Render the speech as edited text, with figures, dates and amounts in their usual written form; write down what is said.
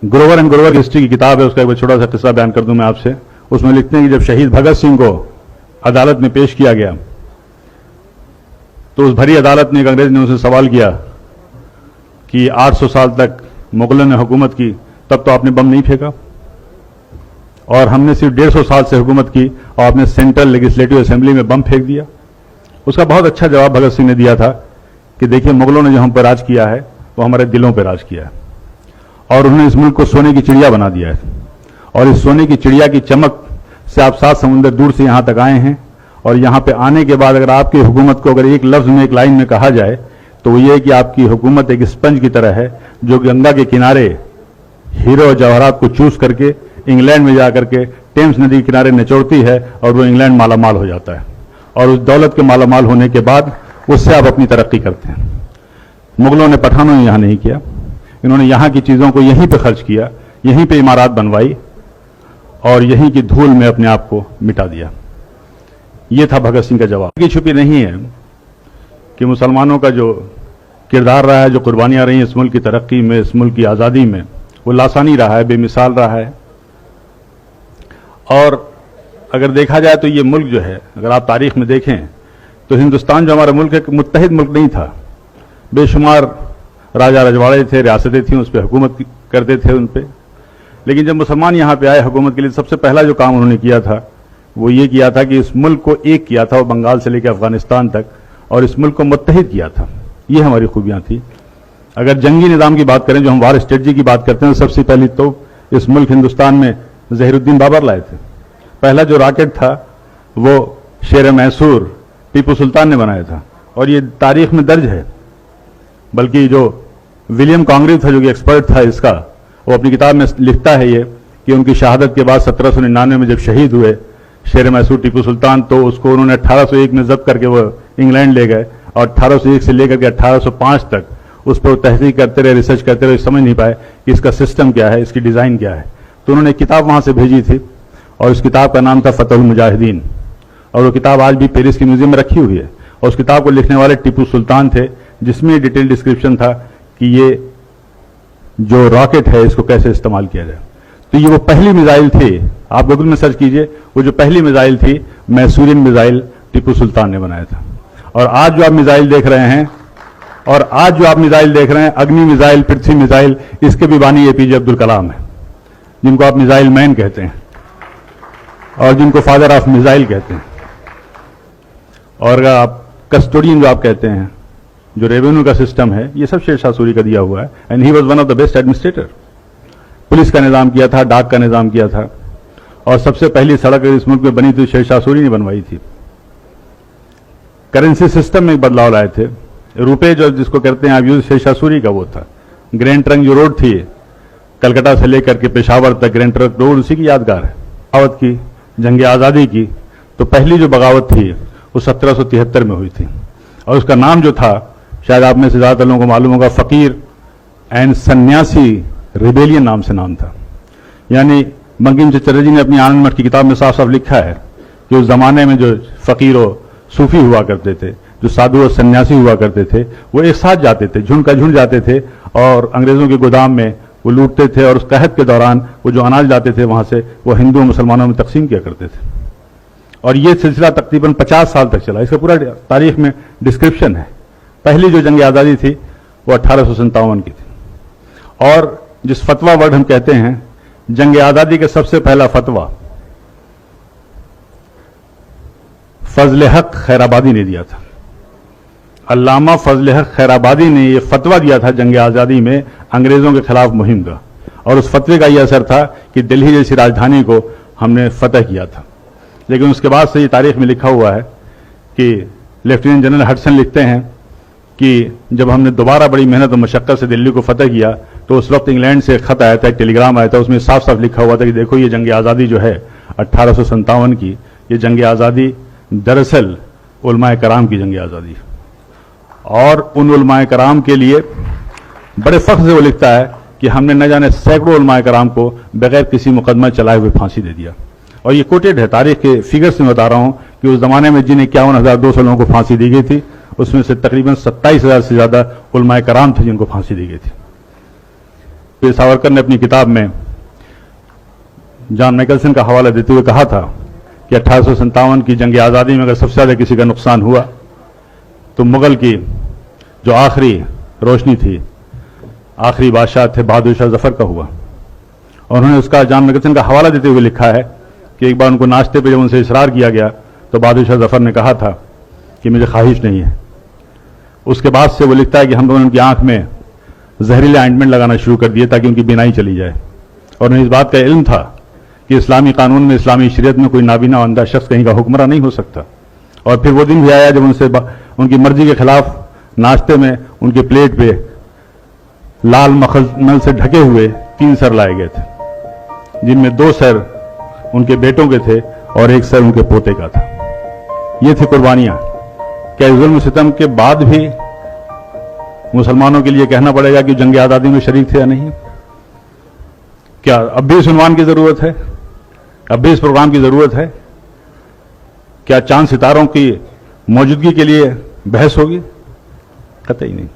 Grover and Grover history की किताब है, उसका एक छोटा सा किस्सा बयान कर दूं मैं आपसे। उसमें लिखते हैं कि जब शहीद भगत सिंह को अदालत में पेश किया गया तो उस भरी अदालत में एक अंग्रेज ने उनसे सवाल किया कि 800 साल तक मुगलों ने हुकूमत की, तब तो आपने बम नहीं फेंका, और हमने सिर्फ 150 साल से हुकूमत की और आपने सेंट्रल लेजिस्लेटिव असेंबली में बम फेंक दिया। उसका बहुत अच्छा जवाब भगत सिंह ने दिया था कि देखिए, मुगलों ने जो हम पर राज किया है वो हमारे दिलों पर राज किया है, और उन्होंने इस मुल्क को सोने की चिड़िया बना दिया है, और इस सोने की चिड़िया की चमक से आप 7 समुंदर दूर से यहां तक आए हैं, और यहां पे आने के बाद अगर आपकी हुकूमत को अगर एक लफ्ज में, एक लाइन में कहा जाए तो वो ये है कि आपकी हुकूमत एक स्पंज की तरह है जो गंगा के किनारे हीरो और जवाहरात को चूस करके इंग्लैंड में जाकर के टेम्स नदी के किनारे निचोड़ती है, और वो इंग्लैंड मालामाल हो जाता है, और उस दौलत के मालामाल होने के बाद उससे आप अपनी तरक्की करते हैं। मुगलों ने, पठानों ने यहां नहीं किया, इन्होंने यहां की चीजों को यहीं पे खर्च किया, यहीं पे इमारत बनवाई और यहीं की धूल में अपने आप को मिटा दिया। यह था भगत सिंह का जवाब। की छुपी नहीं है कि मुसलमानों का जो किरदार रहा है, जो कुर्बानियां रही इस मुल्क की तरक्की में, इस मुल्क की आज़ादी में, वो लासानी रहा है, बेमिसाल रहा है। और अगर देखा जाए तो ये मुल्क जो है, अगर आप तारीख में देखें तो हिंदुस्तान जो हमारा मुल्क है, मुत्तहिद मुल्क नहीं था। बेशुमार राजा रजवाड़े थे, रियासतें थीं, उस पर हुकूमत करते थे उन पर। लेकिन जब मुसलमान यहाँ पे आए हुकूमत के लिए, सबसे पहला जो काम उन्होंने किया था वो ये किया था कि इस मुल्क को एक किया था, वो बंगाल से लेकर अफगानिस्तान तक, और इस मुल्क को मुत्तहिद किया था। ये हमारी खूबियां थी। अगर जंगी निज़ाम की बात करें, जो हम वार स्ट्रेटजी की बात करते हैं, सबसे पहले तो इस मुल्क हिंदुस्तान में ज़हीरुद्दीन बाबर लाए थे। पहला जो रॉकेट था वो शेर मैसूर टीपू सुल्तान ने बनाया था, और ये तारीख में दर्ज है। बल्कि जो विलियम कॉन्ग्रेव था, जो कि एक्सपर्ट था इसका, वो अपनी किताब में लिखता है ये कि उनकी शहादत के बाद 1799 में जब शहीद हुए शेर मैसूर टीपू सुल्तान, तो उसको उन्होंने 1801 में जब्त करके वो इंग्लैंड ले गए, और 1801 से लेकर के 1805 तक उस पर तहकीक करते रहे, रिसर्च करते रहे, समझ नहीं पाए कि इसका सिस्टम क्या है, इसकी डिज़ाइन क्या है। तो उन्होंने एक किताब वहाँ से भेजी थी, और उस किताब का नाम था फतहुल मुजाहिदीन, और वो किताब आज भी पेरिस के म्यूजियम में रखी हुई है। और उस किताब को लिखने वाले टीपू सुल्तान थे, जिसमें डिटेल डिस्क्रिप्शन था कि ये जो रॉकेट है इसको कैसे इस्तेमाल किया जाए। तो ये वो पहली मिसाइल थी, आप गूगल में सर्च कीजिए, वो जो पहली मिसाइल थी मैसूरियन मिसाइल टीपू सुल्तान ने बनाया था। और आज जो आप मिसाइल देख रहे हैं, अग्नि मिसाइल, पृथ्वी मिसाइल, इसके भी बानी एपीजे अब्दुल कलाम है, जिनको आप मिसाइल मैन कहते हैं और जिनको फादर ऑफ मिसाइल कहते हैं। और अगर आप कस्टोडियन जो आप कहते हैं, जो रेवेन्यू का सिस्टम है, ये सब शेरशाह सूरी का दिया हुआ है, and he was one of the best administrator. Police का निजाम किया था, डाक का निजाम किया था, और सबसे पहली सड़क इस मुल्क में बनी थी शेरशाह सूरी ने बनवाई थी। करेंसी सिस्टम में बदलाव लाए थे। रुपए जो जिसको कहते हैं आप यूज, शेरशाह सूरी का वो था। ग्रैंड ट्रंक जो रोड थी कलकत्ता से लेकर के पेशावर तक, ग्रैंड ट्रंक रोड उसी की यादगार है। बगावत की, जंग आज़ादी की, तो पहली जो बगावत थी वो 1773 में हुई थी, और उसका नाम जो था, शायद आप में से ज्यादातर लोगों को मालूम होगा, फकीर एंड सन्यासी रिबेलियन नाम से नाम था। यानी बंकिम चटर्जी जी ने अपनी आनंद मठ की किताब में साफ साफ लिखा है कि उस जमाने में जो फकीर और सूफी हुआ करते थे, जो साधु और सन्यासी हुआ करते थे, वो एक साथ जाते थे, झुंड का झुंड जाते थे, और अंग्रेजों के गोदाम में वो लूटते थे, और उस कहत के दौरान वो जो अनाज लाते थे वहां से, वो हिंदू और मुसलमानों में तकसीम किया करते थे। और ये सिलसिला तकरीबन 50 साल तक चला। इसका पूरा तारीख में डिस्क्रिप्शन है। पहली जो जंग आज़ादी थी वो 1857 की थी। और जिस फतवा वर्ड हम कहते हैं, जंग आज़ादी का सबसे पहला फतवा फजल हक खैराबादी ने दिया था। अल्लामा फजल हक खैराबादी ने यह फतवा दिया था जंग आज़ादी में अंग्रेजों के खिलाफ मुहिम का, और उस फतवे का यह असर था कि दिल्ली जैसी राजधानी को हमने फतह किया था। लेकिन उसके बाद से ये तारीख में लिखा हुआ है कि लेफ्टिनेंट जनरल हडसन लिखते हैं कि जब हमने दोबारा बड़ी मेहनत और मशक्कत से दिल्ली को फतह किया, तो उस वक्त इंग्लैंड से खत आया था, एक टेलीग्राम आया था, उसमें साफ साफ लिखा हुआ था कि देखो ये जंग आज़ादी जो है 1857 की, ये जंग आज़ादी दरअसल उलमाए कराम की जंग आज़ादी, और उन उलमाए कराम के लिए बड़े फख्र से वो लिखता है कि हमने न जाने सैकड़ों उलमाए कराम को बगैर किसी मुकदमा चलाए हुए फांसी दे दिया। और ये कोटेड है, तारीख के फिगर्स में बता रहा हूं कि उस जमाने में जिन 51,200 लोगों को फांसी दी गई थी, उसमें से तकरीबन 27,000 से ज्यादा उलमाए कराम थे जिनको फांसी दी गई थी। वीर सावरकर ने अपनी किताब में जॉन मैकलसन का हवाला देते हुए कहा था कि 1857 की जंग आज़ादी में अगर सबसे ज़्यादा किसी का नुकसान हुआ तो मुगल की जो आखिरी रोशनी थी, आखिरी बादशाह थे बहादुर शाह जफर का हुआ। और उन्होंने उसका जॉन मैकलसन का हवाला देते हुए लिखा है कि एक बार उनको नाश्ते पे जब उनसे इसरार किया गया तो बहादुर शाह जफर ने कहा था कि मुझे ख्वाहिश नहीं है। उसके बाद से वो लिखता है कि हम लोगों ने उनकी आंख में जहरीले ऑइंटमेंट लगाना शुरू कर दिए ताकि उनकी बीनाई चली जाए। और उन्हें इस बात का इल्म था कि इस्लामी कानून में, इस्लामी शरीयत में कोई नाबीना अंधा शख्स कहीं का हुक्मरान नहीं हो सकता। और फिर वो दिन भी आया जब उनसे उनकी मर्जी के खिलाफ नाश्ते में उनके प्लेट पे लाल मखमल से ढके हुए 3 सर लाए गए थे, जिनमें 2 सर उनके बेटों के थे और 1 सर उनके पोते का था। ये थी कुर्बानियां। क्या जुल्म सितम के बाद भी मुसलमानों के लिए कहना पड़ेगा कि जंग आज़ादी में शरीक थे या नहीं? क्या अब भी इस उन्वान की जरूरत है? अब भी इस प्रोग्राम की जरूरत है? क्या चांद सितारों की मौजूदगी के लिए बहस होगी? कतई नहीं।